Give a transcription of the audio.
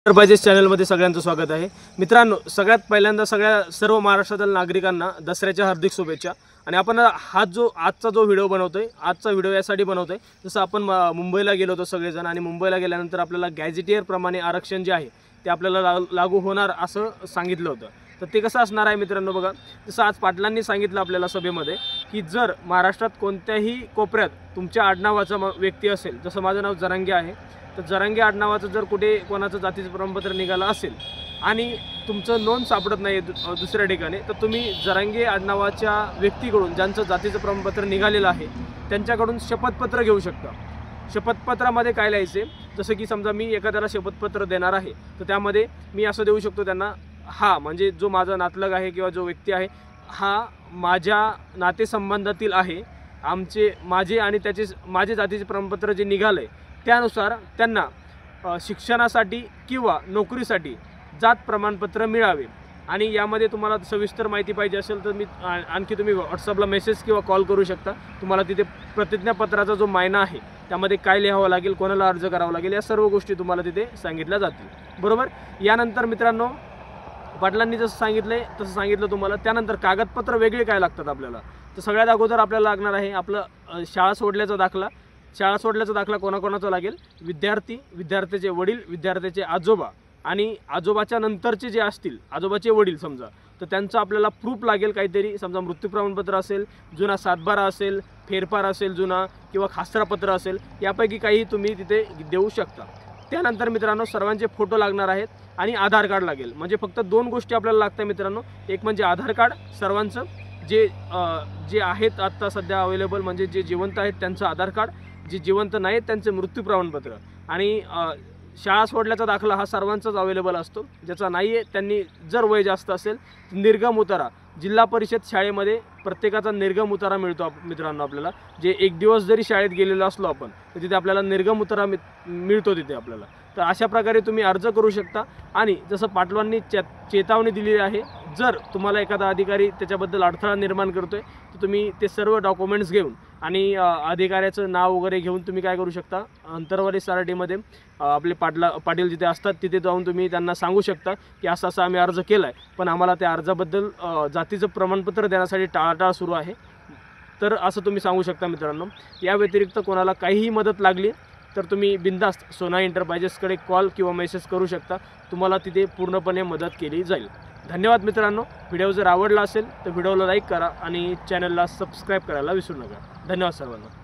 Enterprises चॅनलमध्ये सगळ्यांचं स्वागत आहे। मित्रांनो, सगळ्यात पहिल्यांदा सर्व महाराष्ट्रातील नागरिकांना दसऱ्याच्या हार्दिक शुभेच्छा। आणि आपण आजचा जो व्हिडिओ बनवतोय, आजचा व्हिडिओ यासाठी बनवतोय जसं आपण मुंबईला गेलो होतो सगळेजण, आणि मुंबईला गेल्यानंतर आपल्याला गॅझेटियर प्रमाणे आरक्षण जे आहे ते आपल्याला लागू होणार असं सांगितलं होतं। तर ते कसं असणार आहे मित्रांनो, बघा, जसं आज पाटलांनी सांगितलं आपल्याला सभेमध्ये की जर महाराष्ट्रात कोणत्याही कोपऱ्यात तुमच्या आडनावाचा व्यक्ती असेल, जसं माझं नाव जरांगे आहे, तर जरांगे आडनावाचं जर कुठे कोणाचं जातीचं प्रमाणपत्र निघालं असेल आणि तुमचं नोंद सापडत नाही दुसऱ्या ठिकाणी, तर तुम्ही जरांगे आडनावाच्या व्यक्तीकडून ज्यांचं जातीचं प्रमाणपत्र निघालेलं आहे त्यांच्याकडून शपथपत्र घेऊ शकता। शपथपत्रामध्ये काय लिहायचे, जसं की समजा मी एखाद्याला शपथपत्र देणार आहे तर त्यामध्ये मी असं देऊ शकतो त्यांना, हा म्हणजे जो माझा नातलग आहे किंवा जो व्यक्ती आहे हा माझ्या नातेसंबंधातील आहे, माझे आणि माझे जातीचे प्रमाणपत्र जे निघाले त्यानुसार त्यांना शिक्षणासाठी किंवा नोकरीसाठी जात प्रमाणपत्र मिळावे। आणि यामध्ये तुम्हाला सविस्तर माहिती पाहिजे असेल तर आणखी तुम्ही व्हॉट्सअपला मेसेज किंवा कॉल करू शकता। तुम्हाला तिथे प्रतिज्ञापत्राचा जो मायना आहे त्यामध्ये काय लिहावं लागेल, कोणाला अर्ज करावा लागेल, या सर्व गोष्टी तुम्हाला तिथे सांगितल्या जातील, बरोबर। यानंतर मित्रांनो, पाटलांनी जसं सांगितलं तुम्हाला, त्यानंतर कागदपत्र वेगळे काय लागतात आपल्याला, तर सगळ्यात अगोदर आपल्याला लागणार आहे आपलं शाळा सोडल्याचा दाखला। शाळा सोडल्याचा दाखला कोणाकोणाचा लागेल, विद्यार्थी, विद्यार्थ्याचे वडील, विद्यार्थ्याचे आजोबा आणि आजोबाच्या नंतरचे जे असतील, आजोबाचे वडील समजा, तर त्यांचं आपल्याला प्रूफ लागेल काहीतरी, समजा मृत्यू प्रमाणपत्र असेल, जुना सातबारा असेल, फेरफार असेल जुना, किंवा खासरापत्र असेल, यापैकी काही तुम्ही तिथे देऊ शकता। त्यानंतर मित्रांनो, सर्वांचे फोटो लागणार आहेत आणि आधार कार्ड लागेल। म्हणजे फक्त दोन गोष्टी आपल्याला लागतात मित्रांनो, एक म्हणजे आधार कार्ड सर्वांचं जे आहेत आत्ता सध्या अवेलेबल, म्हणजे जे जिवंत आहेत त्यांचं आधार कार्ड, जे जिवंत नाहीत त्यांचे मृत्यू प्रमाणपत्र, आणि शाळा सोडल्याचा दाखला हा सर्वांचाच अवेलेबल असतो। ज्याचा नाही आहे त्यांनी जर वय जास्त असेल निर्गम उतारा, जिल्हा परिषद शाळेमध्ये प्रत्येकाचा निर्गम उतारा मिळतो मित्रांनो आपल्याला। जे एक दिवस जरी शाळेत गेलेलो असलो आपण तर तिथे आपल्याला निर्गम उतारा मिळतो तिथे आपल्याला। तर अशा प्रकारे तुम्ही अर्ज करू शकता। आणि जसं पाटलांनी चेतावणी दिलेली आहे, जर तुम्हाला एखादा अधिकारी त्याच्याबद्दल अडथळा निर्माण करतोय तर तुम्ही ते सर्व डॉक्युमेंट्स घेऊन आणि अधिकाऱ्याचं नाव वगैरे घेऊन तुम्ही काय करू शकता, अंतरवाली सारटीमध्ये आपले पाटील जिथे असतात तिथे जाऊन तुम्ही त्यांना सांगू शकता की असं आम्ही अर्ज केला आहे, पण आम्हाला त्या अर्जाबद्दल जातीचं प्रमाणपत्र देण्यासाठी टाळाटाळ सुरू आहे। तर असं तुम्ही सांगू शकता मित्रांनो। या व्यतिरिक्त कोणाला काहीही मदत लागली तर तुम्ही बिंदास्त सोना एंटरप्राइजेसकडे कॉल किंवा मेसेज करू शकता, तुम्हाला तिथे पूर्णपणे मदत केली जाईल। धन्यवाद मित्रांनो। व्हिडिओ जर आवडला असेल तर व्हिडिओला लाईक करा आणि चॅनलला सबस्क्राईब करायला विसरू नका। धन्यवाद सर्वांना।